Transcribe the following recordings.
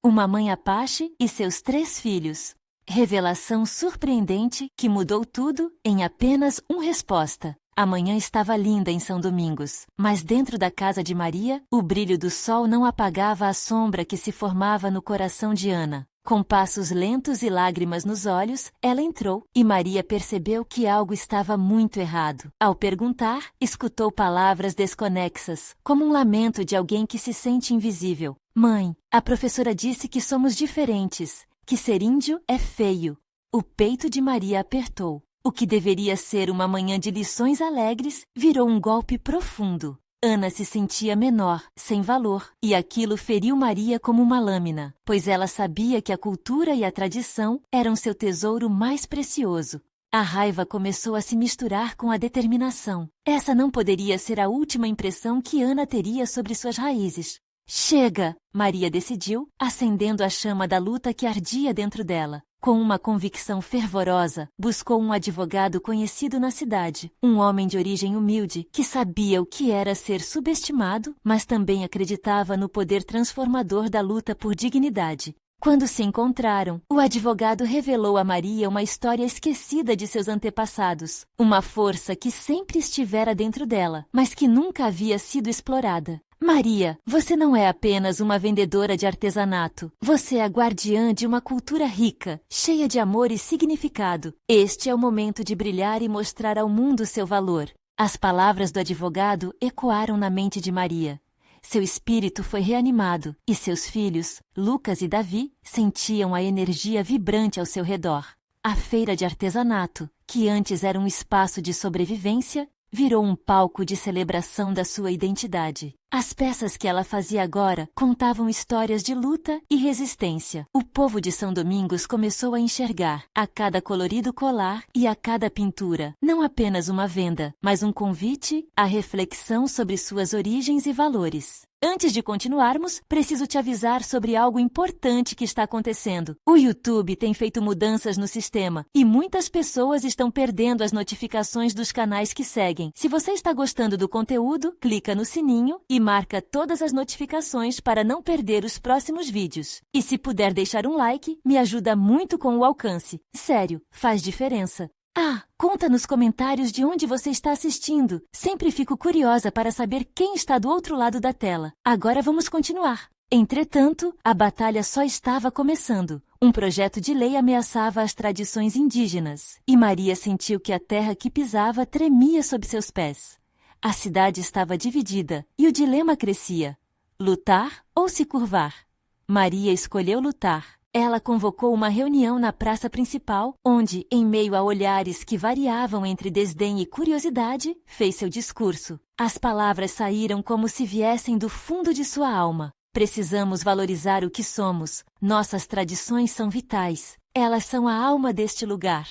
Uma mãe Apache e seus 3 filhos. Revelação surpreendente que mudou tudo em apenas uma resposta. A manhã estava linda em São Domingos, mas dentro da casa de Maria, o brilho do sol não apagava a sombra que se formava no coração de Ana. Com passos lentos e lágrimas nos olhos, ela entrou e Maria percebeu que algo estava muito errado. Ao perguntar, escutou palavras desconexas, como um lamento de alguém que se sente invisível. Mãe, a professora disse que somos diferentes, que ser índio é feio. O peito de Maria apertou. O que deveria ser uma manhã de lições alegres virou um golpe profundo. Ana se sentia menor, sem valor, e aquilo feriu Maria como uma lâmina, pois ela sabia que a cultura e a tradição eram seu tesouro mais precioso. A raiva começou a se misturar com a determinação. Essa não poderia ser a última impressão que Ana teria sobre suas raízes. Chega! Maria decidiu, acendendo a chama da luta que ardia dentro dela. Com uma convicção fervorosa, buscou um advogado conhecido na cidade, um homem de origem humilde, que sabia o que era ser subestimado, mas também acreditava no poder transformador da luta por dignidade. Quando se encontraram, o advogado revelou a Maria uma história esquecida de seus antepassados, uma força que sempre estivera dentro dela, mas que nunca havia sido explorada. Maria, você não é apenas uma vendedora de artesanato. Você é a guardiã de uma cultura rica, cheia de amor e significado. Este é o momento de brilhar e mostrar ao mundo seu valor. As palavras do advogado ecoaram na mente de Maria. Seu espírito foi reanimado e seus filhos, Lucas e Davi, sentiam a energia vibrante ao seu redor. A feira de artesanato, que antes era um espaço de sobrevivência, virou um palco de celebração da sua identidade. As peças que ela fazia agora contavam histórias de luta e resistência. O povo de São Domingos começou a enxergar, a cada colorido colar e a cada pintura, não apenas uma venda, mas um convite à reflexão sobre suas origens e valores. Antes de continuarmos, preciso te avisar sobre algo importante que está acontecendo. O YouTube tem feito mudanças no sistema e muitas pessoas estão perdendo as notificações dos canais que seguem. Se você está gostando do conteúdo, clica no sininho e marca todas as notificações para não perder os próximos vídeos. E se puder deixar um like, me ajuda muito com o alcance. Sério, faz diferença. Conta nos comentários de onde você está assistindo. Sempre fico curiosa para saber quem está do outro lado da tela. Agora vamos continuar. Entretanto, a batalha só estava começando. Um projeto de lei ameaçava as tradições indígenas, e Maria sentiu que a terra que pisava tremia sob seus pés. A cidade estava dividida, e o dilema crescia: lutar ou se curvar? Maria escolheu lutar. Ela convocou uma reunião na praça principal, onde, em meio a olhares que variavam entre desdém e curiosidade, fez seu discurso. As palavras saíram como se viessem do fundo de sua alma. Precisamos valorizar o que somos. Nossas tradições são vitais. Elas são a alma deste lugar.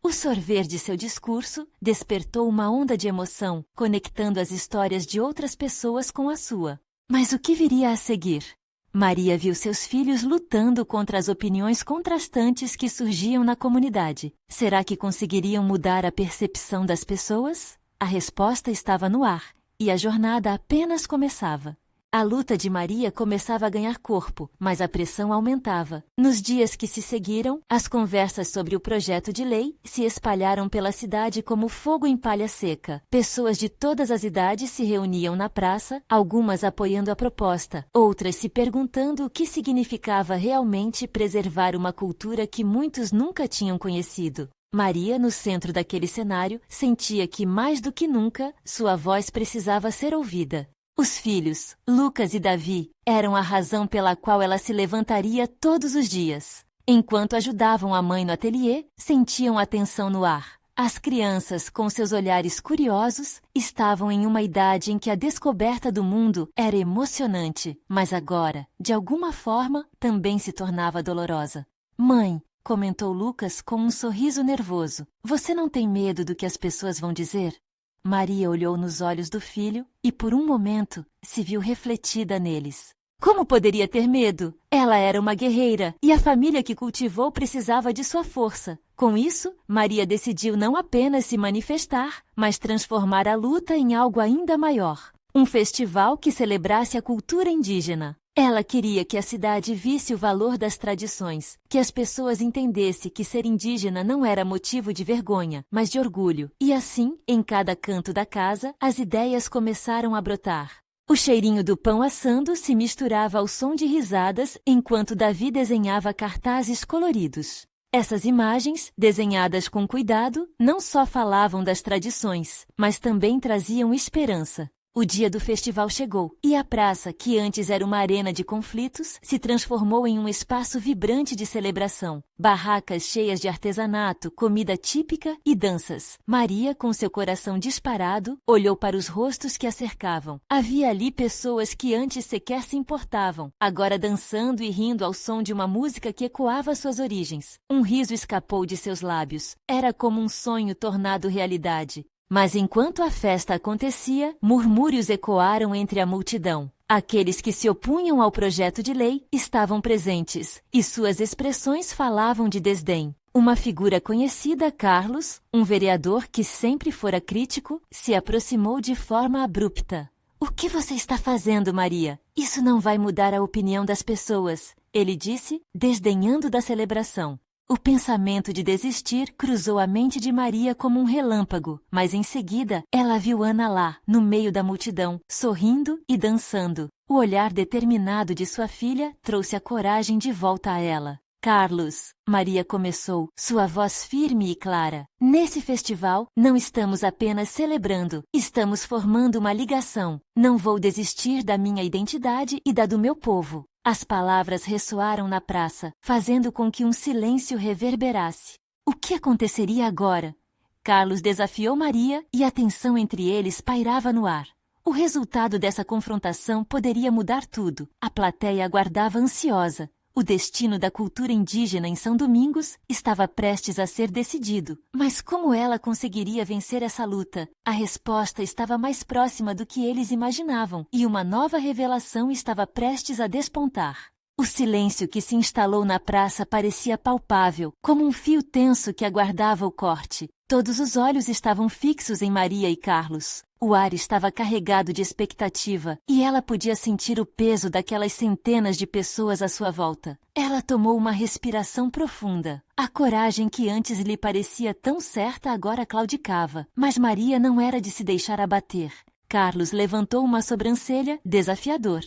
O sorver de seu discurso despertou uma onda de emoção, conectando as histórias de outras pessoas com a sua. Mas o que viria a seguir? Maria viu seus filhos lutando contra as opiniões contrastantes que surgiam na comunidade. Será que conseguiriam mudar a percepção das pessoas? A resposta estava no ar, e a jornada apenas começava. A luta de Maria começava a ganhar corpo, mas a pressão aumentava. Nos dias que se seguiram, as conversas sobre o projeto de lei se espalharam pela cidade como fogo em palha seca. Pessoas de todas as idades se reuniam na praça, algumas apoiando a proposta, outras se perguntando o que significava realmente preservar uma cultura que muitos nunca tinham conhecido. Maria, no centro daquele cenário, sentia que, mais do que nunca, sua voz precisava ser ouvida. Os filhos, Lucas e Davi, eram a razão pela qual ela se levantaria todos os dias. Enquanto ajudavam a mãe no ateliê, sentiam a tensão no ar. As crianças, com seus olhares curiosos, estavam em uma idade em que a descoberta do mundo era emocionante, mas agora, de alguma forma, também se tornava dolorosa. Mãe, comentou Lucas com um sorriso nervoso, você não tem medo do que as pessoas vão dizer? Maria olhou nos olhos do filho e, por um momento, se viu refletida neles. Como poderia ter medo? Ela era uma guerreira e a família que cultivou precisava de sua força. Com isso, Maria decidiu não apenas se manifestar, mas transformar a luta em algo ainda maior. Um festival que celebrasse a cultura indígena. Ela queria que a cidade visse o valor das tradições, que as pessoas entendessem que ser indígena não era motivo de vergonha, mas de orgulho. E assim, em cada canto da casa, as ideias começaram a brotar. O cheirinho do pão assando se misturava ao som de risadas enquanto Davi desenhava cartazes coloridos. Essas imagens, desenhadas com cuidado, não só falavam das tradições, mas também traziam esperança. O dia do festival chegou, e a praça, que antes era uma arena de conflitos, se transformou em um espaço vibrante de celebração. Barracas cheias de artesanato, comida típica e danças. Maria, com seu coração disparado, olhou para os rostos que a cercavam. Havia ali pessoas que antes sequer se importavam, agora dançando e rindo ao som de uma música que ecoava suas origens. Um riso escapou de seus lábios. Era como um sonho tornado realidade. Mas enquanto a festa acontecia, murmúrios ecoaram entre a multidão. Aqueles que se opunham ao projeto de lei estavam presentes, e suas expressões falavam de desdém. Uma figura conhecida, Carlos, um vereador que sempre fora crítico, se aproximou de forma abrupta. "O que você está fazendo, Maria? Isso não vai mudar a opinião das pessoas", ele disse, desdenhando da celebração. O pensamento de desistir cruzou a mente de Maria como um relâmpago, mas em seguida ela viu Ana lá, no meio da multidão, sorrindo e dançando. O olhar determinado de sua filha trouxe a coragem de volta a ela. "Carlos", Maria começou, sua voz firme e clara. "Nesse festival, não estamos apenas celebrando, estamos formando uma ligação. Não vou desistir da minha identidade e da do meu povo." As palavras ressoaram na praça, fazendo com que um silêncio reverberasse. O que aconteceria agora? Carlos desafiou Maria e a tensão entre eles pairava no ar. O resultado dessa confrontação poderia mudar tudo. A plateia aguardava ansiosa. O destino da cultura indígena em São Domingos estava prestes a ser decidido. Mas como ela conseguiria vencer essa luta? A resposta estava mais próxima do que eles imaginavam, e uma nova revelação estava prestes a despontar. O silêncio que se instalou na praça parecia palpável, como um fio tenso que aguardava o corte. Todos os olhos estavam fixos em Maria e Carlos. O ar estava carregado de expectativa, e ela podia sentir o peso daquelas centenas de pessoas à sua volta. Ela tomou uma respiração profunda. A coragem que antes lhe parecia tão certa agora claudicava, mas Maria não era de se deixar abater. Carlos levantou uma sobrancelha, desafiador.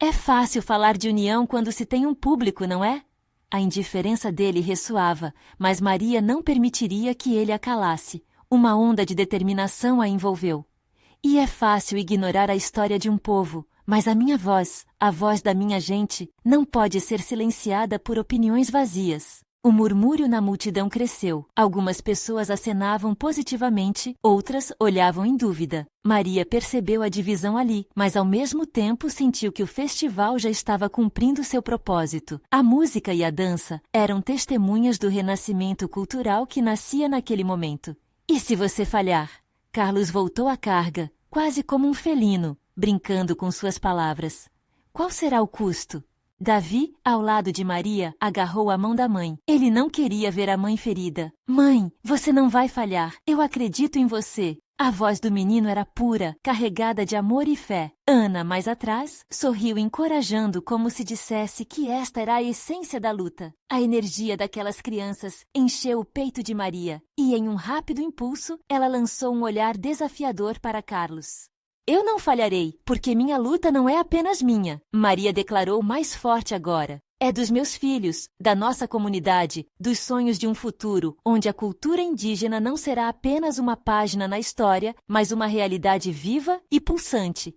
"É fácil falar de união quando se tem um público, não é?" A indiferença dele ressoava, mas Maria não permitiria que ele a calasse. Uma onda de determinação a envolveu. "E é fácil ignorar a história de um povo, mas a minha voz, a voz da minha gente, não pode ser silenciada por opiniões vazias." O murmúrio na multidão cresceu. Algumas pessoas acenavam positivamente, outras olhavam em dúvida. Maria percebeu a divisão ali, mas ao mesmo tempo sentiu que o festival já estava cumprindo seu propósito. A música e a dança eram testemunhas do renascimento cultural que nascia naquele momento. "E se você falhar?" Carlos voltou à carga, quase como um felino, brincando com suas palavras. "Qual será o custo?" Davi, ao lado de Maria, agarrou a mão da mãe. Ele não queria ver a mãe ferida. "Mãe, você não vai falhar. Eu acredito em você." A voz do menino era pura, carregada de amor e fé. Ana, mais atrás, sorriu encorajando como se dissesse que esta era a essência da luta. A energia daquelas crianças encheu o peito de Maria, e em um rápido impulso, ela lançou um olhar desafiador para Carlos. "Eu não falharei, porque minha luta não é apenas minha", Maria declarou mais forte agora. "É dos meus filhos, da nossa comunidade, dos sonhos de um futuro, onde a cultura indígena não será apenas uma página na história, mas uma realidade viva e pulsante."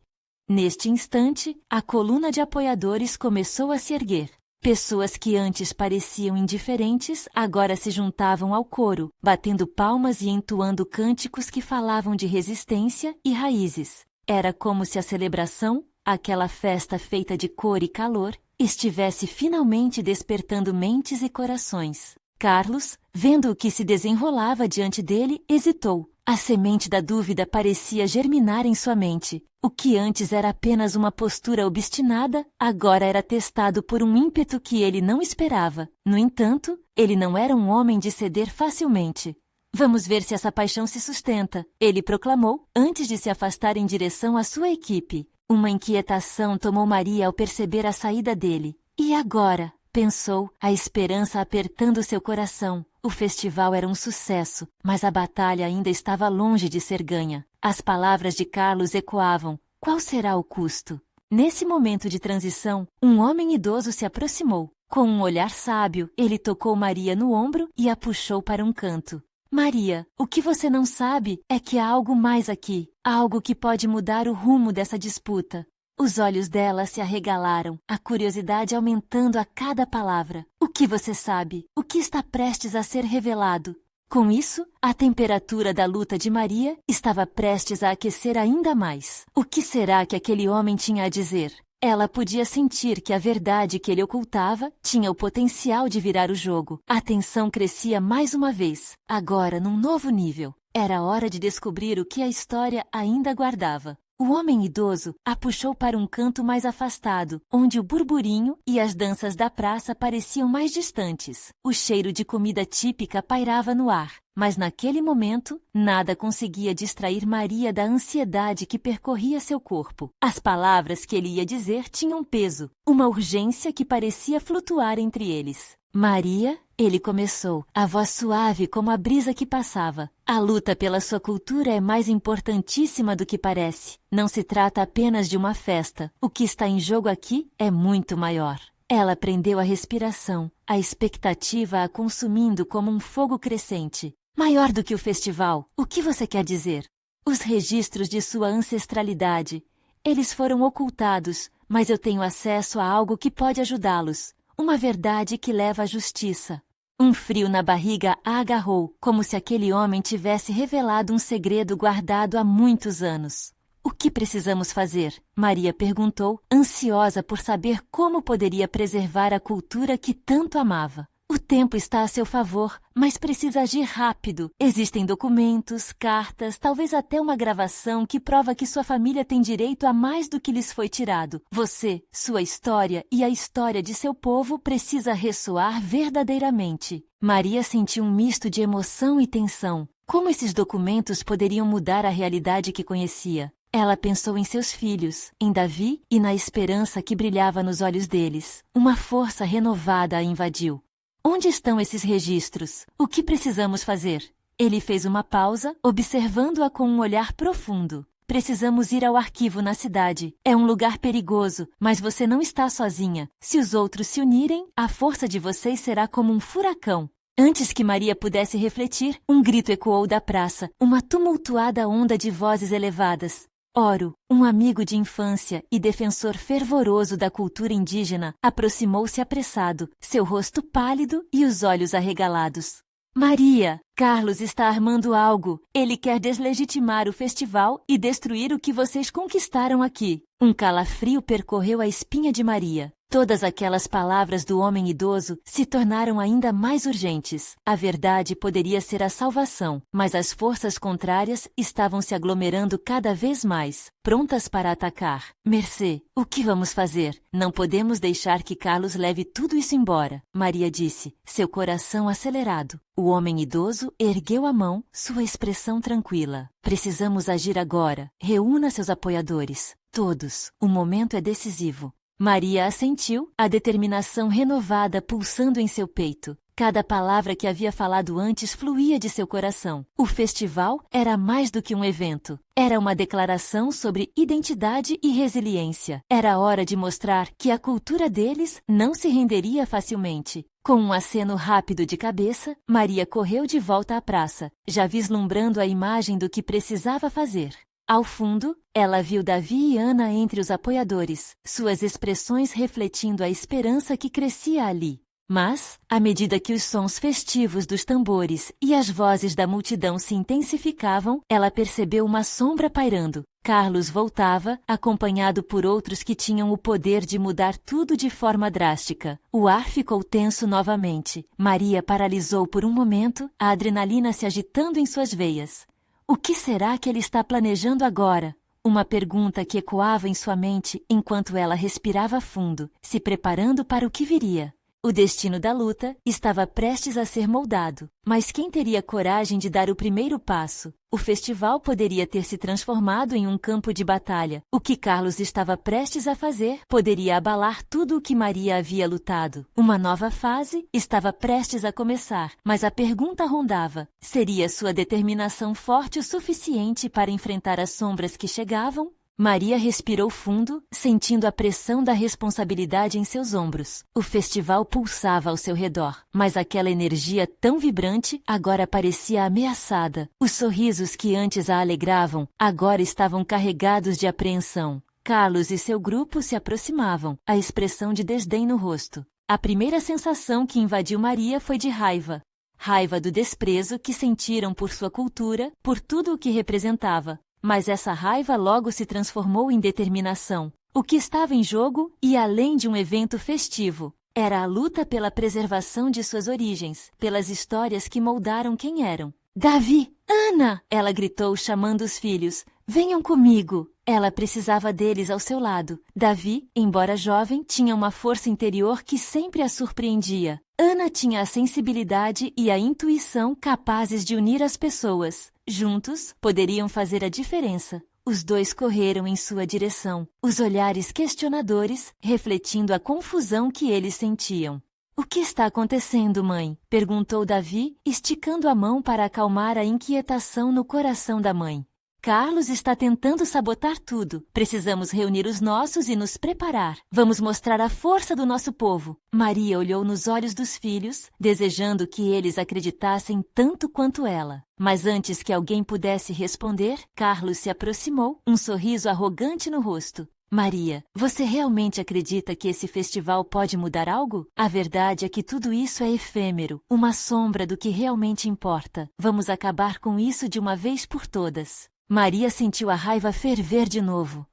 Neste instante, a coluna de apoiadores começou a se erguer. Pessoas que antes pareciam indiferentes, agora se juntavam ao coro, batendo palmas e entoando cânticos que falavam de resistência e raízes. Era como se a celebração, aquela festa feita de cor e calor, estivesse finalmente despertando mentes e corações. Carlos, vendo o que se desenrolava diante dele, hesitou. A semente da dúvida parecia germinar em sua mente. O que antes era apenas uma postura obstinada, agora era testado por um ímpeto que ele não esperava. No entanto, ele não era um homem de ceder facilmente. "Vamos ver se essa paixão se sustenta", ele proclamou, antes de se afastar em direção à sua equipe. Uma inquietação tomou Maria ao perceber a saída dele. E agora? Pensou, a esperança apertando seu coração. O festival era um sucesso, mas a batalha ainda estava longe de ser ganha. As palavras de Carlos ecoavam. Qual será o custo? Nesse momento de transição, um homem idoso se aproximou. Com um olhar sábio, ele tocou Maria no ombro e a puxou para um canto. Maria, o que você não sabe é que há algo mais aqui, algo que pode mudar o rumo dessa disputa. Os olhos dela se arregalaram, a curiosidade aumentando a cada palavra. O que você sabe? O que está prestes a ser revelado? Com isso, a temperatura da luta de Maria estava prestes a aquecer ainda mais. O que será que aquele homem tinha a dizer? Ela podia sentir que a verdade que ele ocultava tinha o potencial de virar o jogo. A tensão crescia mais uma vez, agora num novo nível. Era hora de descobrir o que a história ainda guardava. O homem idoso a puxou para um canto mais afastado, onde o burburinho e as danças da praça pareciam mais distantes. O cheiro de comida típica pairava no ar, mas naquele momento, nada conseguia distrair Maria da ansiedade que percorria seu corpo. As palavras que ele ia dizer tinham peso, uma urgência que parecia flutuar entre eles. Maria, ele começou, a voz suave como a brisa que passava. A luta pela sua cultura é mais importantíssima do que parece. Não se trata apenas de uma festa. O que está em jogo aqui é muito maior. Ela prendeu a respiração, a expectativa a consumindo como um fogo crescente. Maior do que o festival, o que você quer dizer? Os registros de sua ancestralidade. Eles foram ocultados, mas eu tenho acesso a algo que pode ajudá-los. Uma verdade que leva à justiça. Um frio na barriga a agarrou, como se aquele homem tivesse revelado um segredo guardado há muitos anos. O que precisamos fazer? Maria perguntou, ansiosa por saber como poderia preservar a cultura que tanto amava. O tempo está a seu favor, mas precisa agir rápido. Existem documentos, cartas, talvez até uma gravação que prova que sua família tem direito a mais do que lhes foi tirado. Você, sua história e a história de seu povo precisa ressoar verdadeiramente. Maria sentiu um misto de emoção e tensão. Como esses documentos poderiam mudar a realidade que conhecia? Ela pensou em seus filhos, em Davi e na esperança que brilhava nos olhos deles. Uma força renovada a invadiu. Onde estão esses registros? O que precisamos fazer? Ele fez uma pausa, observando-a com um olhar profundo. Precisamos ir ao arquivo na cidade. É um lugar perigoso, mas você não está sozinha. Se os outros se unirem, a força de vocês será como um furacão. Antes que Maria pudesse refletir, um grito ecoou da praça, uma tumultuada onda de vozes elevadas. Oro, um amigo de infância e defensor fervoroso da cultura indígena, aproximou-se apressado, seu rosto pálido e os olhos arregalados. Maria, Carlos está armando algo. Ele quer deslegitimar o festival e destruir o que vocês conquistaram aqui. Um calafrio percorreu a espinha de Maria. Todas aquelas palavras do homem idoso se tornaram ainda mais urgentes. A verdade poderia ser a salvação, mas as forças contrárias estavam se aglomerando cada vez mais, prontas para atacar. Mercê, o que vamos fazer? Não podemos deixar que Carlos leve tudo isso embora, Maria disse, seu coração acelerado. O homem idoso ergueu a mão, sua expressão tranquila. Precisamos agir agora. Reúna seus apoiadores. Todos. O momento é decisivo. Maria assentiu, a determinação renovada pulsando em seu peito. Cada palavra que havia falado antes fluía de seu coração. O festival era mais do que um evento. Era uma declaração sobre identidade e resiliência. Era hora de mostrar que a cultura deles não se renderia facilmente. Com um aceno rápido de cabeça, Maria correu de volta à praça, já vislumbrando a imagem do que precisava fazer. Ao fundo, ela viu Davi e Ana entre os apoiadores, suas expressões refletindo a esperança que crescia ali. Mas, à medida que os sons festivos dos tambores e as vozes da multidão se intensificavam, ela percebeu uma sombra pairando. Carlos voltava, acompanhado por outros que tinham o poder de mudar tudo de forma drástica. O ar ficou tenso novamente. Maria paralisou por um momento, a adrenalina se agitando em suas veias. O que será que ele está planejando agora? Uma pergunta que ecoava em sua mente enquanto ela respirava fundo, se preparando para o que viria. O destino da luta estava prestes a ser moldado, mas quem teria coragem de dar o primeiro passo? O festival poderia ter se transformado em um campo de batalha. O que Carlos estava prestes a fazer poderia abalar tudo o que Maria havia lutado. Uma nova fase estava prestes a começar, mas a pergunta rondava: seria sua determinação forte o suficiente para enfrentar as sombras que chegavam? Maria respirou fundo, sentindo a pressão da responsabilidade em seus ombros. O festival pulsava ao seu redor, mas aquela energia tão vibrante agora parecia ameaçada. Os sorrisos que antes a alegravam agora estavam carregados de apreensão. Carlos e seu grupo se aproximavam, a expressão de desdém no rosto. A primeira sensação que invadiu Maria foi de raiva. Raiva do desprezo que sentiram por sua cultura, por tudo o que representava. Mas essa raiva logo se transformou em determinação. O que estava em jogo, e além de um evento festivo, era a luta pela preservação de suas origens, pelas histórias que moldaram quem eram. Davi! Ana! Ela gritou chamando os filhos. Venham comigo! Ela precisava deles ao seu lado. Davi, embora jovem, tinha uma força interior que sempre a surpreendia. Ana tinha a sensibilidade e a intuição capazes de unir as pessoas. Juntos, poderiam fazer a diferença. Os dois correram em sua direção, os olhares questionadores refletindo a confusão que eles sentiam. O que está acontecendo, mãe? Perguntou Davi, esticando a mão para acalmar a inquietação no coração da mãe. Carlos está tentando sabotar tudo. Precisamos reunir os nossos e nos preparar. Vamos mostrar a força do nosso povo. Maria olhou nos olhos dos filhos, desejando que eles acreditassem tanto quanto ela. Mas antes que alguém pudesse responder, Carlos se aproximou, um sorriso arrogante no rosto. Maria, você realmente acredita que esse festival pode mudar algo? A verdade é que tudo isso é efêmero, uma sombra do que realmente importa. Vamos acabar com isso de uma vez por todas. Maria sentiu a raiva ferver de novo.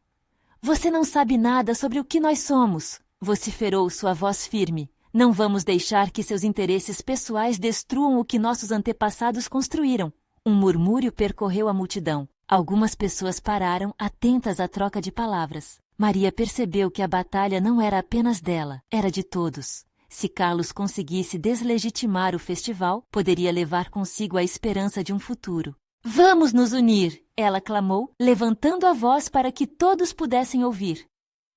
Você não sabe nada sobre o que nós somos, vociferou sua voz firme. Não vamos deixar que seus interesses pessoais destruam o que nossos antepassados construíram. Um murmúrio percorreu a multidão. Algumas pessoas pararam, atentas à troca de palavras. Maria percebeu que a batalha não era apenas dela, era de todos. Se Carlos conseguisse deslegitimar o festival, poderia levar consigo a esperança de um futuro. Vamos nos unir! Ela clamou, levantando a voz para que todos pudessem ouvir.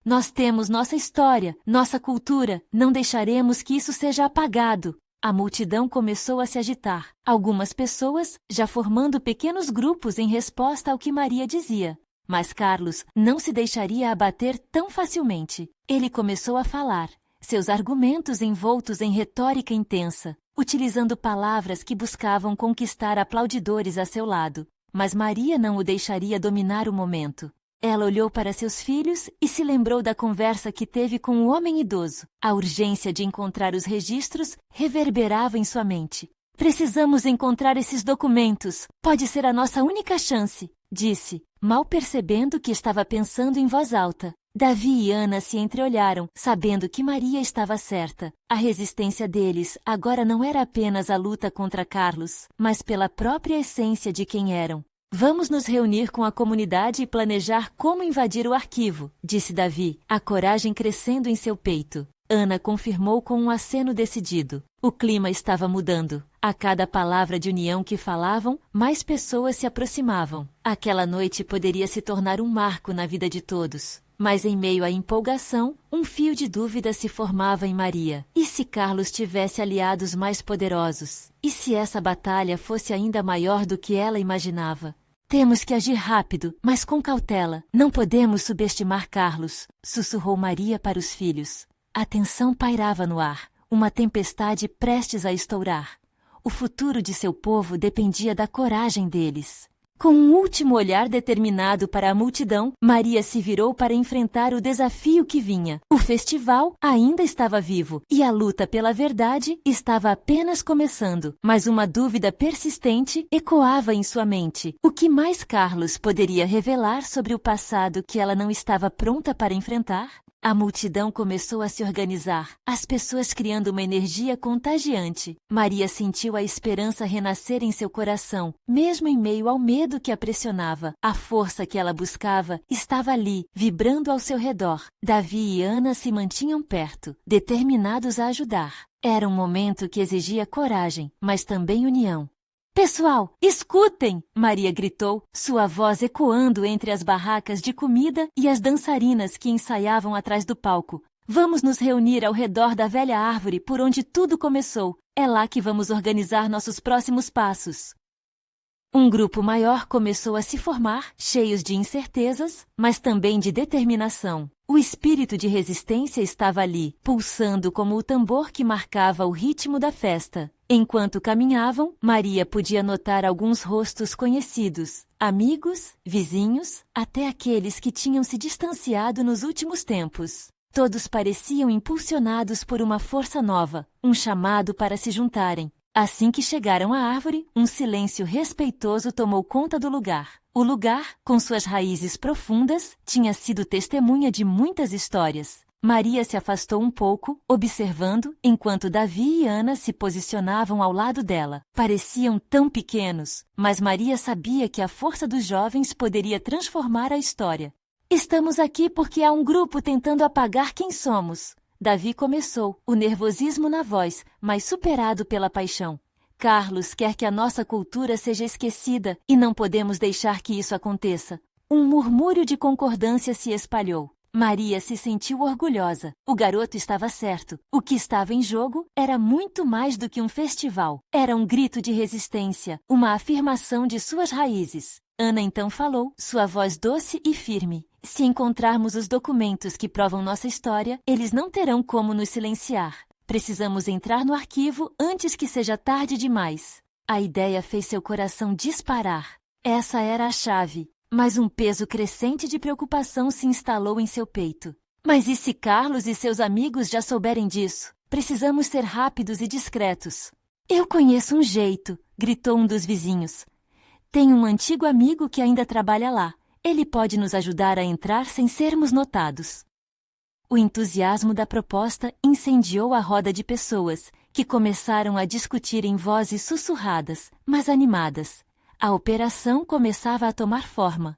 Nós temos nossa história, nossa cultura, não deixaremos que isso seja apagado. A multidão começou a se agitar, algumas pessoas já formando pequenos grupos em resposta ao que Maria dizia. Mas Carlos não se deixaria abater tão facilmente. Ele começou a falar, seus argumentos envoltos em retórica intensa, utilizando palavras que buscavam conquistar aplaudidores a seu lado. Mas Maria não o deixaria dominar o momento. Ela olhou para seus filhos e se lembrou da conversa que teve com o homem idoso. A urgência de encontrar os registros reverberava em sua mente. Precisamos encontrar esses documentos. Pode ser a nossa única chance, disse, mal percebendo que estava pensando em voz alta. Davi e Ana se entreolharam, sabendo que Maria estava certa. A resistência deles agora não era apenas a luta contra Carlos, mas pela própria essência de quem eram. Vamos nos reunir com a comunidade e planejar como invadir o arquivo, disse Davi, a coragem crescendo em seu peito. Ana confirmou com um aceno decidido. O clima estava mudando. A cada palavra de união que falavam, mais pessoas se aproximavam. Aquela noite poderia se tornar um marco na vida de todos. Mas em meio à empolgação, um fio de dúvida se formava em Maria. E se Carlos tivesse aliados mais poderosos? E se essa batalha fosse ainda maior do que ela imaginava? Temos que agir rápido, mas com cautela. Não podemos subestimar Carlos, sussurrou Maria para os filhos. A tensão pairava no ar, uma tempestade prestes a estourar. O futuro de seu povo dependia da coragem deles. Com um último olhar determinado para a multidão, Maria se virou para enfrentar o desafio que vinha. O festival ainda estava vivo e a luta pela verdade estava apenas começando. Mas uma dúvida persistente ecoava em sua mente. O que mais Carlos poderia revelar sobre o passado que ela não estava pronta para enfrentar? A multidão começou a se organizar, as pessoas criando uma energia contagiante. Maria sentiu a esperança renascer em seu coração, mesmo em meio ao medo que a pressionava. A força que ela buscava estava ali, vibrando ao seu redor. Davi e Ana se mantinham perto, determinados a ajudar. Era um momento que exigia coragem, mas também união. Pessoal, escutem! Maria gritou, sua voz ecoando entre as barracas de comida e as dançarinas que ensaiavam atrás do palco. Vamos nos reunir ao redor da velha árvore por onde tudo começou. É lá que vamos organizar nossos próximos passos. Um grupo maior começou a se formar, cheios de incertezas, mas também de determinação. O espírito de resistência estava ali, pulsando como o tambor que marcava o ritmo da festa. Enquanto caminhavam, Maria podia notar alguns rostos conhecidos, amigos, vizinhos, até aqueles que tinham se distanciado nos últimos tempos. Todos pareciam impulsionados por uma força nova, um chamado para se juntarem. Assim que chegaram à árvore, um silêncio respeitoso tomou conta do lugar. O lugar, com suas raízes profundas, tinha sido testemunha de muitas histórias. Maria se afastou um pouco, observando, enquanto Davi e Ana se posicionavam ao lado dela. Pareciam tão pequenos, mas Maria sabia que a força dos jovens poderia transformar a história. Estamos aqui porque há um grupo tentando apagar quem somos. Davi começou, o nervosismo na voz, mas superado pela paixão. Carlos quer que a nossa cultura seja esquecida e não podemos deixar que isso aconteça. Um murmúrio de concordância se espalhou. Maria se sentiu orgulhosa. O garoto estava certo. O que estava em jogo era muito mais do que um festival. Era um grito de resistência, uma afirmação de suas raízes. Ana então falou, sua voz doce e firme. Se encontrarmos os documentos que provam nossa história, eles não terão como nos silenciar. Precisamos entrar no arquivo antes que seja tarde demais. A ideia fez seu coração disparar. Essa era a chave. Mas um peso crescente de preocupação se instalou em seu peito. Mas e se Carlos e seus amigos já souberem disso? Precisamos ser rápidos e discretos. Eu conheço um jeito, gritou um dos vizinhos. Tem um antigo amigo que ainda trabalha lá. Ele pode nos ajudar a entrar sem sermos notados. O entusiasmo da proposta incendiou a roda de pessoas, que começaram a discutir em vozes sussurradas, mas animadas. A operação começava a tomar forma.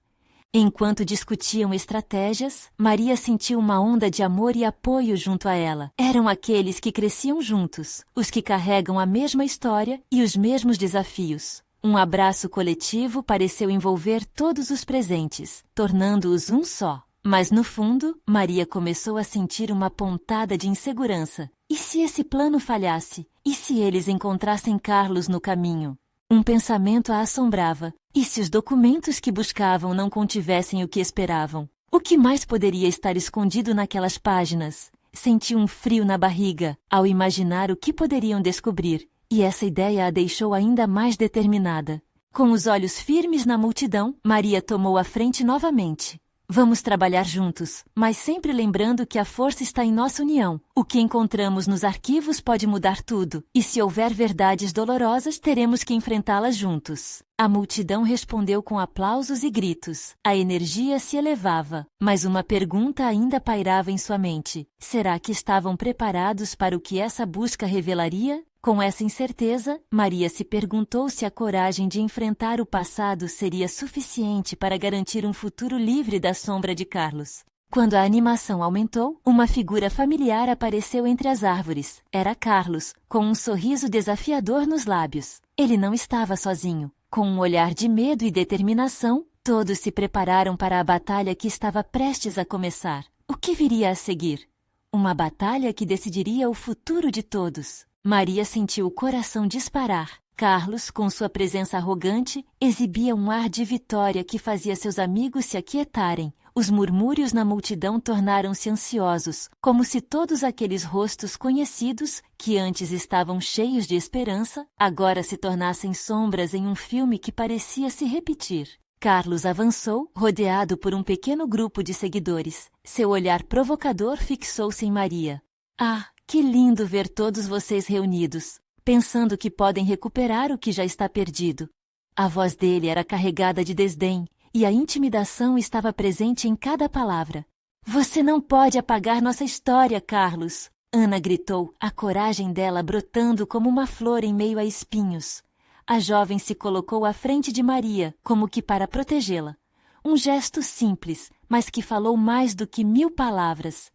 Enquanto discutiam estratégias, Maria sentiu uma onda de amor e apoio junto a ela. Eram aqueles que cresciam juntos, os que carregam a mesma história e os mesmos desafios. Um abraço coletivo pareceu envolver todos os presentes, tornando-os um só. Mas no fundo, Maria começou a sentir uma pontada de insegurança. E se esse plano falhasse? E se eles encontrassem Carlos no caminho? Um pensamento a assombrava. E se os documentos que buscavam não contivessem o que esperavam? O que mais poderia estar escondido naquelas páginas? Sentiu um frio na barriga ao imaginar o que poderiam descobrir. E essa ideia a deixou ainda mais determinada. Com os olhos firmes na multidão, Maria tomou a frente novamente. Vamos trabalhar juntos, mas sempre lembrando que a força está em nossa união. O que encontramos nos arquivos pode mudar tudo, e se houver verdades dolorosas, teremos que enfrentá-las juntos. A multidão respondeu com aplausos e gritos. A energia se elevava, mas uma pergunta ainda pairava em sua mente. Será que estavam preparados para o que essa busca revelaria? Com essa incerteza, Maria se perguntou se a coragem de enfrentar o passado seria suficiente para garantir um futuro livre da sombra de Carlos. Quando a animação aumentou, uma figura familiar apareceu entre as árvores. Era Carlos, com um sorriso desafiador nos lábios. Ele não estava sozinho. Com um olhar de medo e determinação, todos se prepararam para a batalha que estava prestes a começar. O que viria a seguir? Uma batalha que decidiria o futuro de todos. Maria sentiu o coração disparar. Carlos, com sua presença arrogante, exibia um ar de vitória que fazia seus amigos se aquietarem. Os murmúrios na multidão tornaram-se ansiosos, como se todos aqueles rostos conhecidos, que antes estavam cheios de esperança, agora se tornassem sombras em um filme que parecia se repetir. Carlos avançou, rodeado por um pequeno grupo de seguidores. Seu olhar provocador fixou-se em Maria. Ah! Que lindo ver todos vocês reunidos, pensando que podem recuperar o que já está perdido. A voz dele era carregada de desdém, e a intimidação estava presente em cada palavra. Você não pode apagar nossa história, Carlos! Ana gritou, a coragem dela brotando como uma flor em meio a espinhos. A jovem se colocou à frente de Maria, como que para protegê-la. Um gesto simples, mas que falou mais do que 1000 palavras.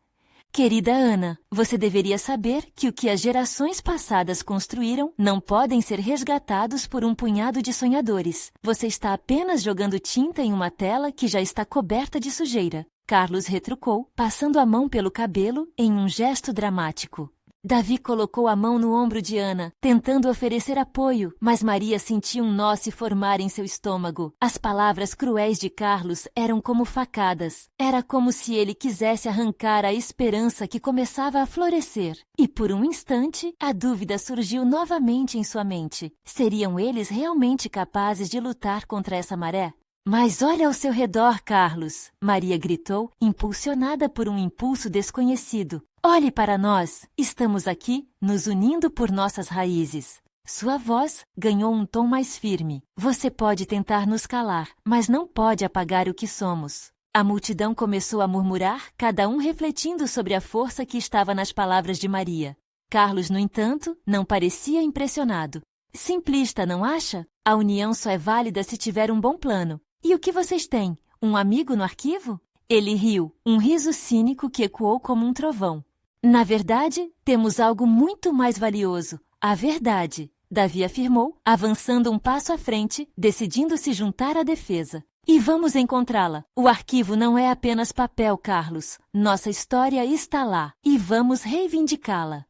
Querida Ana, você deveria saber que o que as gerações passadas construíram não podem ser resgatados por um punhado de sonhadores. Você está apenas jogando tinta em uma tela que já está coberta de sujeira. Carlos retrucou, passando a mão pelo cabelo em um gesto dramático. Davi colocou a mão no ombro de Ana, tentando oferecer apoio, mas Maria sentiu um nó se formar em seu estômago. As palavras cruéis de Carlos eram como facadas. Era como se ele quisesse arrancar a esperança que começava a florescer. E por um instante, a dúvida surgiu novamente em sua mente. Seriam eles realmente capazes de lutar contra essa maré? Mas olha ao seu redor, Carlos! Maria gritou, impulsionada por um impulso desconhecido. Olhe para nós! Estamos aqui, nos unindo por nossas raízes. Sua voz ganhou um tom mais firme. Você pode tentar nos calar, mas não pode apagar o que somos. A multidão começou a murmurar, cada um refletindo sobre a força que estava nas palavras de Maria. Carlos, no entanto, não parecia impressionado. Simplista, não acha? A união só é válida se tiver um bom plano. E o que vocês têm? Um amigo no arquivo? Ele riu, um riso cínico que ecoou como um trovão. Na verdade, temos algo muito mais valioso, a verdade, Davi afirmou, avançando um passo à frente, decidindo se juntar à defesa. E vamos encontrá-la. O arquivo não é apenas papel, Carlos. Nossa história está lá, e vamos reivindicá-la.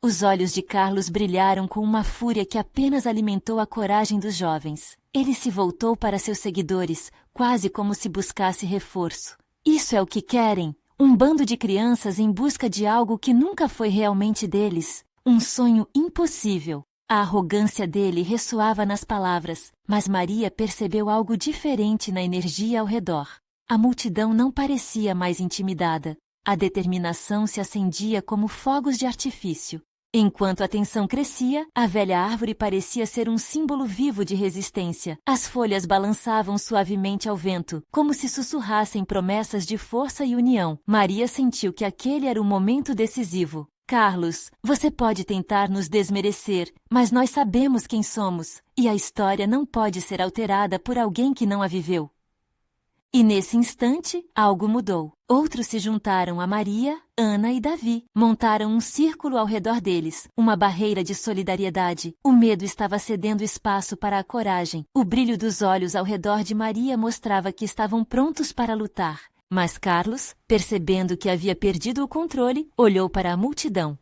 Os olhos de Carlos brilharam com uma fúria que apenas alimentou a coragem dos jovens. Ele se voltou para seus seguidores, quase como se buscasse reforço. Isso é o que querem? Um bando de crianças em busca de algo que nunca foi realmente deles. Um sonho impossível. A arrogância dele ressoava nas palavras, mas Maria percebeu algo diferente na energia ao redor. A multidão não parecia mais intimidada. A determinação se acendia como fogos de artifício. Enquanto a tensão crescia, a velha árvore parecia ser um símbolo vivo de resistência. As folhas balançavam suavemente ao vento, como se sussurrassem promessas de força e união. Maria sentiu que aquele era o momento decisivo. Carlos, você pode tentar nos desmerecer, mas nós sabemos quem somos, e a história não pode ser alterada por alguém que não a viveu. E nesse instante, algo mudou. Outros se juntaram a Maria, Ana e Davi. Montaram um círculo ao redor deles, uma barreira de solidariedade. O medo estava cedendo espaço para a coragem. O brilho dos olhos ao redor de Maria mostrava que estavam prontos para lutar. Mas Carlos, percebendo que havia perdido o controle, olhou para a multidão.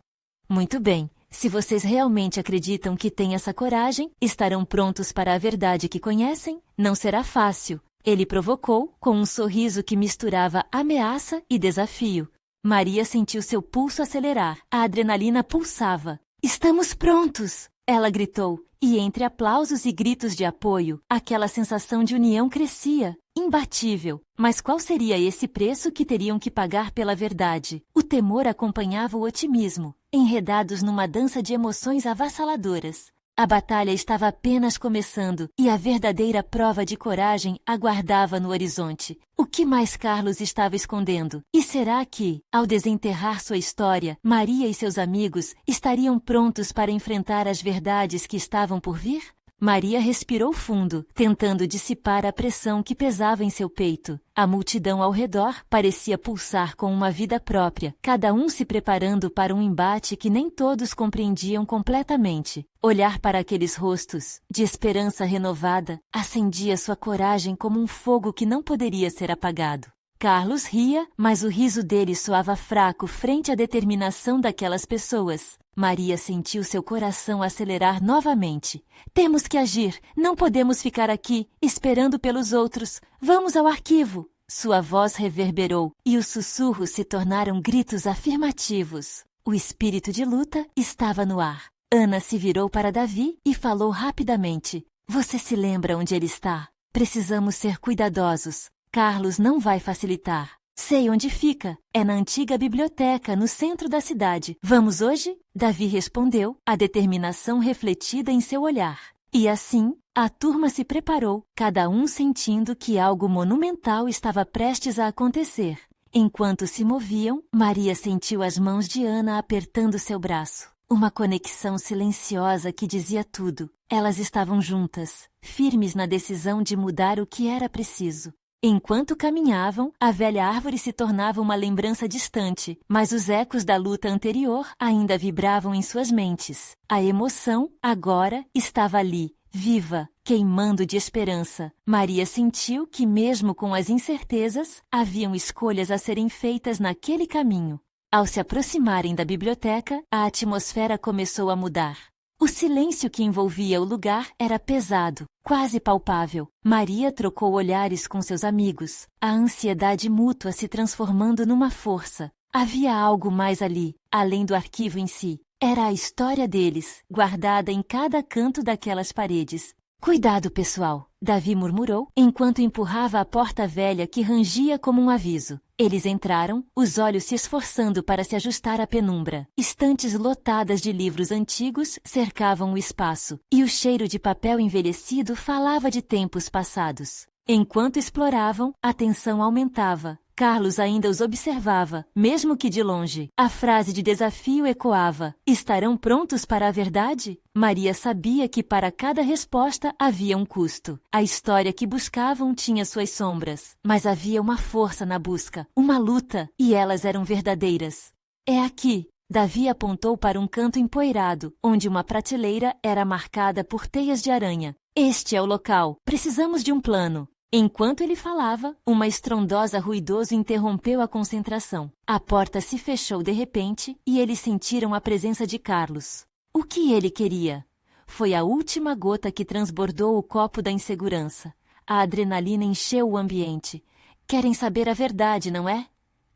Muito bem. Se vocês realmente acreditam que têm essa coragem, estarão prontos para a verdade que conhecem? Não será fácil. Ele provocou, com um sorriso que misturava ameaça e desafio. Maria sentiu seu pulso acelerar. A adrenalina pulsava. Estamos prontos! Ela gritou, e entre aplausos e gritos de apoio, aquela sensação de união crescia. Imbatível. Mas qual seria esse preço que teriam que pagar pela verdade? O temor acompanhava o otimismo, enredados numa dança de emoções avassaladoras. A batalha estava apenas começando e a verdadeira prova de coragem aguardava no horizonte. O que mais Carlos estava escondendo? E será que, ao desenterrar sua história, Maria e seus amigos estariam prontos para enfrentar as verdades que estavam por vir? Maria respirou fundo, tentando dissipar a pressão que pesava em seu peito. A multidão ao redor parecia pulsar com uma vida própria, cada um se preparando para um embate que nem todos compreendiam completamente. Olhar para aqueles rostos, de esperança renovada, acendia sua coragem como um fogo que não poderia ser apagado. Carlos ria, mas o riso dele soava fraco frente à determinação daquelas pessoas. Maria sentiu seu coração acelerar novamente. Temos que agir, não podemos ficar aqui, esperando pelos outros. Vamos ao arquivo! Sua voz reverberou, e os sussurros se tornaram gritos afirmativos. O espírito de luta estava no ar. Ana se virou para Davi e falou rapidamente. Você se lembra onde ele está? Precisamos ser cuidadosos. Carlos não vai facilitar. Sei onde fica. É na antiga biblioteca, no centro da cidade. Vamos hoje? Davi respondeu, a determinação refletida em seu olhar. E assim, a turma se preparou, cada um sentindo que algo monumental estava prestes a acontecer. Enquanto se moviam, Maria sentiu as mãos de Ana apertando seu braço. Uma conexão silenciosa que dizia tudo. Elas estavam juntas, firmes na decisão de mudar o que era preciso. Enquanto caminhavam, a velha árvore se tornava uma lembrança distante, mas os ecos da luta anterior ainda vibravam em suas mentes. A emoção, agora, estava ali, viva, queimando de esperança. Maria sentiu que, mesmo com as incertezas, haviam escolhas a serem feitas naquele caminho. Ao se aproximarem da biblioteca, a atmosfera começou a mudar. O silêncio que envolvia o lugar era pesado, quase palpável. Maria trocou olhares com seus amigos, a ansiedade mútua se transformando numa força. Havia algo mais ali, além do arquivo em si. Era a história deles, guardada em cada canto daquelas paredes. Cuidado, pessoal, Davi murmurou, enquanto empurrava a porta velha que rangia como um aviso. Eles entraram, os olhos se esforçando para se ajustar à penumbra. Estantes lotadas de livros antigos cercavam o espaço, e o cheiro de papel envelhecido falava de tempos passados. Enquanto exploravam, a tensão aumentava. Carlos ainda os observava, mesmo que de longe. A frase de desafio ecoava: "Estarão prontos para a verdade?" Maria sabia que para cada resposta havia um custo. A história que buscavam tinha suas sombras, mas havia uma força na busca, uma luta, e elas eram verdadeiras. "É aqui." Davi apontou para um canto empoeirado, onde uma prateleira era marcada por teias de aranha. "Este é o local. Precisamos de um plano." Enquanto ele falava, uma estrondosa ruídoso interrompeu a concentração. A porta se fechou de repente e eles sentiram a presença de Carlos. O que ele queria? Foi a última gota que transbordou o copo da insegurança. A adrenalina encheu o ambiente. "Querem saber a verdade, não é?"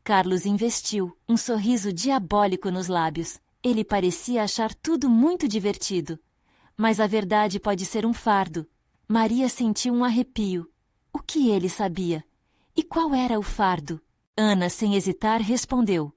Carlos investiu, um sorriso diabólico nos lábios. Ele parecia achar tudo muito divertido. Mas a verdade pode ser um fardo. Maria sentiu um arrepio. O que ele sabia? E qual era o fardo? Ana, sem hesitar, respondeu: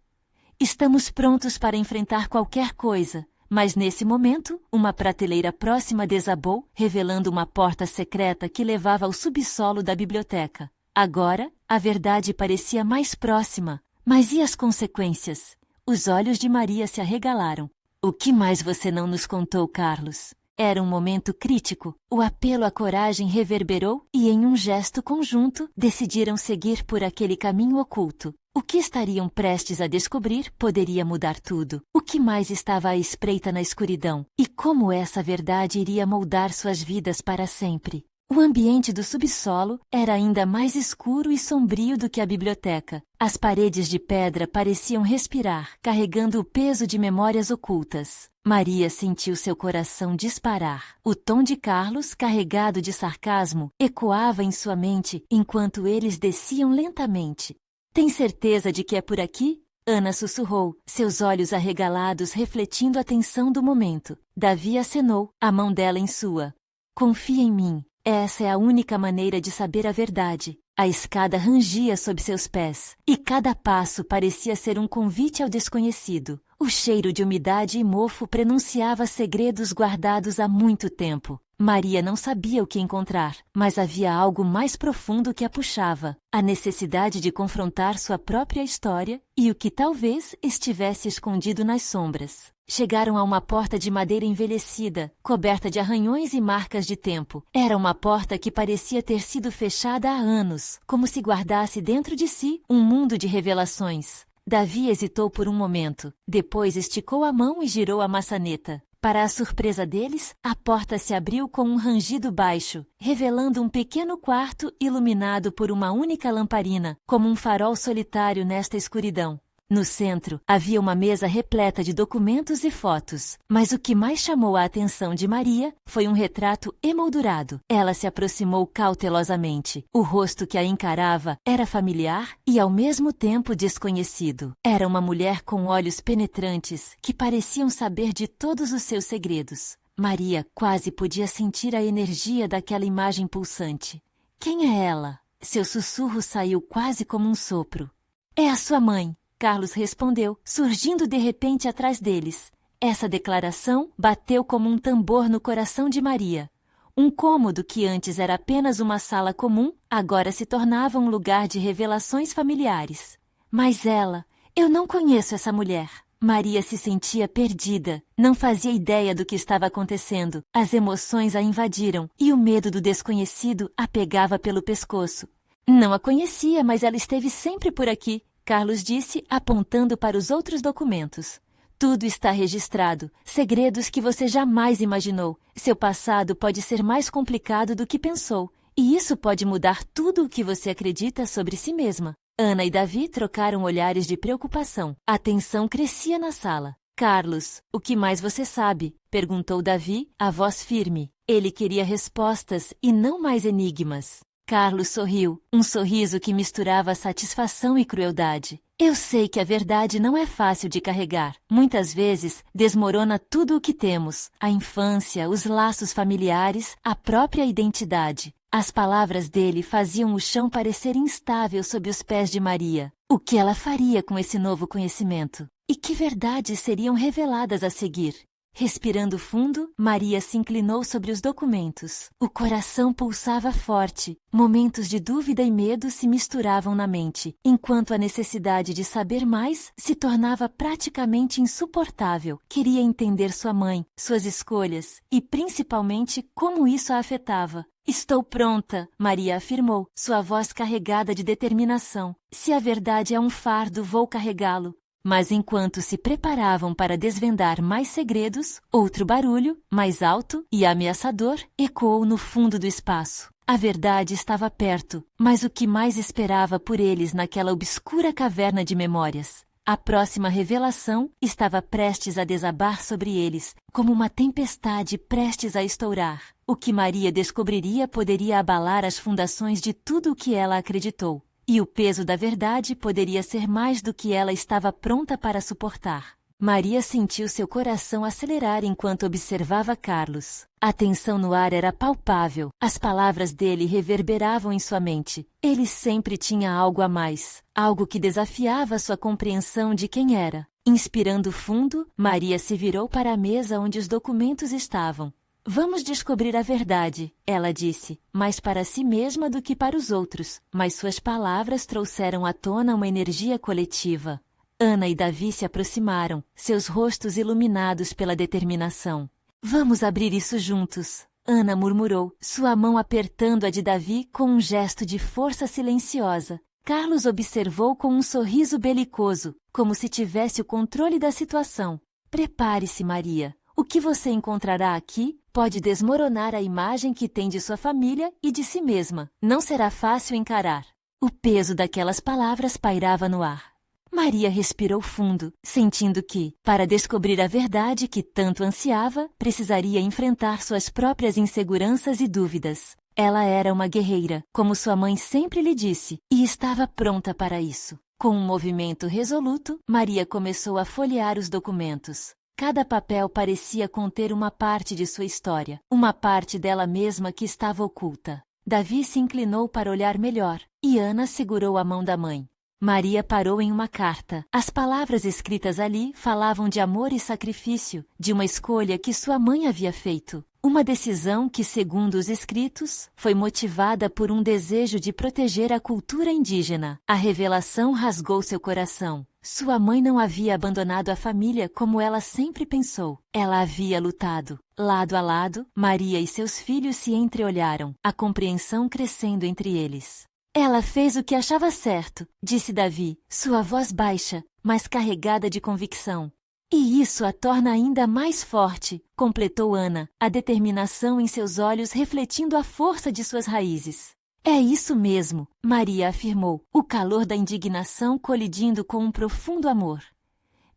"Estamos prontos para enfrentar qualquer coisa." Mas nesse momento, uma prateleira próxima desabou, revelando uma porta secreta que levava ao subsolo da biblioteca. Agora, a verdade parecia mais próxima. Mas e as consequências? Os olhos de Maria se arregalaram. "O que mais você não nos contou, Carlos?" Era um momento crítico. O apelo à coragem reverberou e, em um gesto conjunto, decidiram seguir por aquele caminho oculto. O que estariam prestes a descobrir poderia mudar tudo. O que mais estava à espreita na escuridão? E como essa verdade iria moldar suas vidas para sempre? O ambiente do subsolo era ainda mais escuro e sombrio do que a biblioteca. As paredes de pedra pareciam respirar, carregando o peso de memórias ocultas. Maria sentiu seu coração disparar. O tom de Carlos, carregado de sarcasmo, ecoava em sua mente enquanto eles desciam lentamente. "Tem certeza de que é por aqui?" Ana sussurrou, seus olhos arregalados refletindo a tensão do momento. Davi acenou, a mão dela em sua. "Confia em mim. Essa é a única maneira de saber a verdade." A escada rangia sob seus pés, e cada passo parecia ser um convite ao desconhecido. O cheiro de umidade e mofo prenunciava segredos guardados há muito tempo. Maria não sabia o que encontrar, mas havia algo mais profundo que a puxava, a necessidade de confrontar sua própria história e o que talvez estivesse escondido nas sombras. Chegaram a uma porta de madeira envelhecida, coberta de arranhões e marcas de tempo. Era uma porta que parecia ter sido fechada há anos, como se guardasse dentro de si um mundo de revelações. Davi hesitou por um momento, depois esticou a mão e girou a maçaneta. Para a surpresa deles, a porta se abriu com um rangido baixo, revelando um pequeno quarto iluminado por uma única lamparina, como um farol solitário nesta escuridão. No centro, havia uma mesa repleta de documentos e fotos, mas o que mais chamou a atenção de Maria foi um retrato emoldurado. Ela se aproximou cautelosamente. O rosto que a encarava era familiar e ao mesmo tempo desconhecido. Era uma mulher com olhos penetrantes que pareciam saber de todos os seus segredos. Maria quase podia sentir a energia daquela imagem pulsante. "Quem é ela?" Seu sussurro saiu quase como um sopro. "É a sua mãe." Carlos respondeu, surgindo de repente atrás deles. Essa declaração bateu como um tambor no coração de Maria. Um cômodo que antes era apenas uma sala comum, agora se tornava um lugar de revelações familiares. Mas ela... Eu não conheço essa mulher. Maria se sentia perdida. Não fazia ideia do que estava acontecendo. As emoções a invadiram e o medo do desconhecido a pegava pelo pescoço. Não a conhecia, mas ela esteve sempre por aqui, Carlos disse, apontando para os outros documentos. Tudo está registrado. Segredos que você jamais imaginou. Seu passado pode ser mais complicado do que pensou. E isso pode mudar tudo o que você acredita sobre si mesma. Ana e Davi trocaram olhares de preocupação. A tensão crescia na sala. Carlos, o que mais você sabe? Perguntou Davi, a voz firme. Ele queria respostas e não mais enigmas. Carlos sorriu, um sorriso que misturava satisfação e crueldade. Eu sei que a verdade não é fácil de carregar. Muitas vezes, desmorona tudo o que temos. A infância, os laços familiares, a própria identidade. As palavras dele faziam o chão parecer instável sob os pés de Maria. O que ela faria com esse novo conhecimento? E que verdades seriam reveladas a seguir? Respirando fundo, Maria se inclinou sobre os documentos. O coração pulsava forte. Momentos de dúvida e medo se misturavam na mente, enquanto a necessidade de saber mais se tornava praticamente insuportável. Queria entender sua mãe, suas escolhas e, principalmente, como isso a afetava. Estou pronta, Maria afirmou, sua voz carregada de determinação. Se a verdade é um fardo, vou carregá-lo. Mas enquanto se preparavam para desvendar mais segredos, outro barulho, mais alto e ameaçador, ecoou no fundo do espaço. A verdade estava perto, mas o que mais esperava por eles naquela obscura caverna de memórias? A próxima revelação estava prestes a desabar sobre eles, como uma tempestade prestes a estourar. O que Maria descobriria poderia abalar as fundações de tudo o que ela acreditou. E o peso da verdade poderia ser mais do que ela estava pronta para suportar. Maria sentiu seu coração acelerar enquanto observava Carlos. A tensão no ar era palpável. As palavras dele reverberavam em sua mente. Ele sempre tinha algo a mais, algo que desafiava sua compreensão de quem era. Inspirando fundo, Maria se virou para a mesa onde os documentos estavam. Vamos descobrir a verdade, ela disse, mais para si mesma do que para os outros, mas suas palavras trouxeram à tona uma energia coletiva. Ana e Davi se aproximaram, seus rostos iluminados pela determinação. Vamos abrir isso juntos, Ana murmurou, sua mão apertando a de Davi com um gesto de força silenciosa. Carlos observou com um sorriso belicoso, como se tivesse o controle da situação. Prepare-se, Maria. O que você encontrará aqui pode desmoronar a imagem que tem de sua família e de si mesma. Não será fácil encarar. O peso daquelas palavras pairava no ar. Maria respirou fundo, sentindo que, para descobrir a verdade que tanto ansiava, precisaria enfrentar suas próprias inseguranças e dúvidas. Ela era uma guerreira, como sua mãe sempre lhe disse, e estava pronta para isso. Com um movimento resoluto, Maria começou a folhear os documentos. Cada papel parecia conter uma parte de sua história, uma parte dela mesma que estava oculta. Davi se inclinou para olhar melhor, e Ana segurou a mão da mãe. Maria parou em uma carta. As palavras escritas ali falavam de amor e sacrifício, de uma escolha que sua mãe havia feito. Uma decisão que, segundo os escritos, foi motivada por um desejo de proteger a cultura indígena. A revelação rasgou seu coração. Sua mãe não havia abandonado a família como ela sempre pensou. Ela havia lutado. Lado a lado, Maria e seus filhos se entreolharam, a compreensão crescendo entre eles. Ela fez o que achava certo, disse Davi, sua voz baixa, mas carregada de convicção. E isso a torna ainda mais forte, completou Ana, a determinação em seus olhos refletindo a força de suas raízes. É isso mesmo, Maria afirmou, o calor da indignação colidindo com um profundo amor.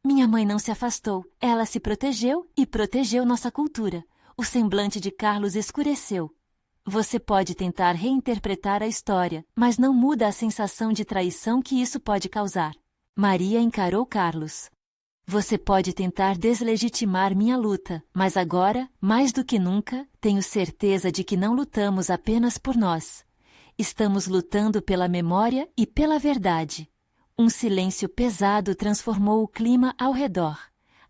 Minha mãe não se afastou, ela se protegeu e protegeu nossa cultura. O semblante de Carlos escureceu. Você pode tentar reinterpretar a história, mas não muda a sensação de traição que isso pode causar. Maria encarou Carlos. Você pode tentar deslegitimar minha luta, mas agora, mais do que nunca, tenho certeza de que não lutamos apenas por nós. Estamos lutando pela memória e pela verdade. Um silêncio pesado transformou o clima ao redor.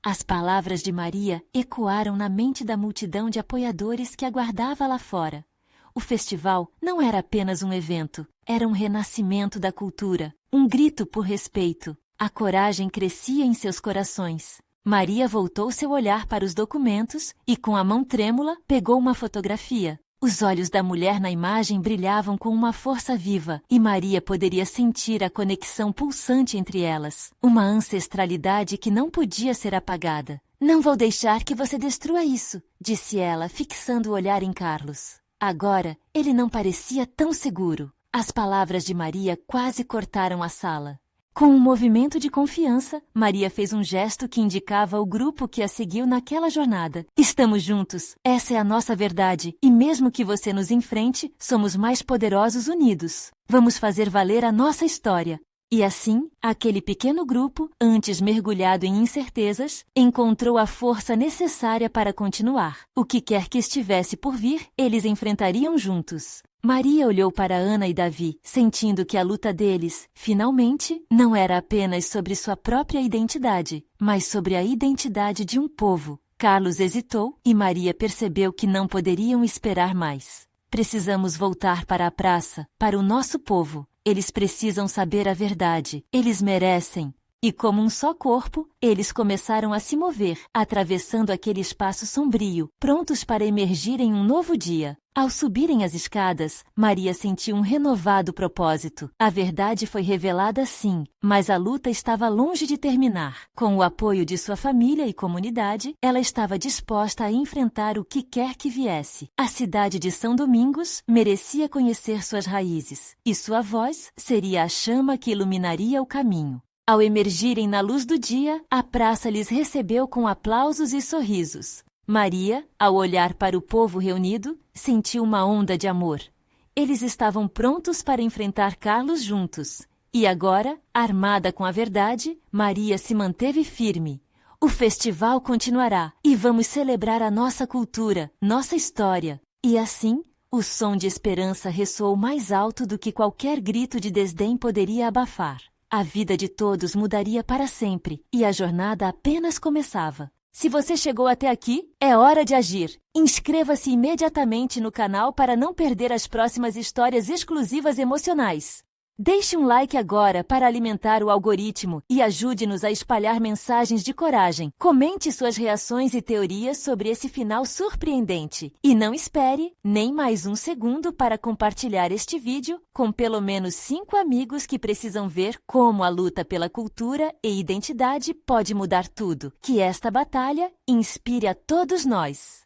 As palavras de Maria ecoaram na mente da multidão de apoiadores que aguardava lá fora. O festival não era apenas um evento, era um renascimento da cultura, um grito por respeito. A coragem crescia em seus corações. Maria voltou seu olhar para os documentos e, com a mão trêmula, pegou uma fotografia. Os olhos da mulher na imagem brilhavam com uma força viva, e Maria poderia sentir a conexão pulsante entre elas, uma ancestralidade que não podia ser apagada. Não vou deixar que você destrua isso, disse ela, fixando o olhar em Carlos. Agora, ele não parecia tão seguro. As palavras de Maria quase cortaram a sala. Com um movimento de confiança, Maria fez um gesto que indicava o grupo que a seguiu naquela jornada. Estamos juntos, essa é a nossa verdade, e mesmo que você nos enfrente, somos mais poderosos unidos. Vamos fazer valer a nossa história. E assim, aquele pequeno grupo, antes mergulhado em incertezas, encontrou a força necessária para continuar. O que quer que estivesse por vir, eles enfrentariam juntos. Maria olhou para Ana e Davi, sentindo que a luta deles, finalmente, não era apenas sobre sua própria identidade, mas sobre a identidade de um povo. Carlos hesitou e Maria percebeu que não poderiam esperar mais. Precisamos voltar para a praça, para o nosso povo. Eles precisam saber a verdade. Eles merecem. E como um só corpo, eles começaram a se mover, atravessando aquele espaço sombrio, prontos para emergir em um novo dia. Ao subirem as escadas, Maria sentiu um renovado propósito. A verdade foi revelada sim, mas a luta estava longe de terminar. Com o apoio de sua família e comunidade, ela estava disposta a enfrentar o que quer que viesse. A cidade de São Domingos merecia conhecer suas raízes, e sua voz seria a chama que iluminaria o caminho. Ao emergirem na luz do dia, a praça lhes recebeu com aplausos e sorrisos. Maria, ao olhar para o povo reunido, sentiu uma onda de amor. Eles estavam prontos para enfrentar Carlos juntos. E agora, armada com a verdade, Maria se manteve firme. O festival continuará e vamos celebrar a nossa cultura, nossa história. E assim, o som de esperança ressoou mais alto do que qualquer grito de desdém poderia abafar. A vida de todos mudaria para sempre e a jornada apenas começava. Se você chegou até aqui, é hora de agir. Inscreva-se imediatamente no canal para não perder as próximas histórias exclusivas emocionais. Deixe um like agora para alimentar o algoritmo e ajude-nos a espalhar mensagens de coragem. Comente suas reações e teorias sobre esse final surpreendente. E não espere nem mais um segundo para compartilhar este vídeo com pelo menos 5 amigos que precisam ver como a luta pela cultura e identidade pode mudar tudo. Que esta batalha inspire a todos nós.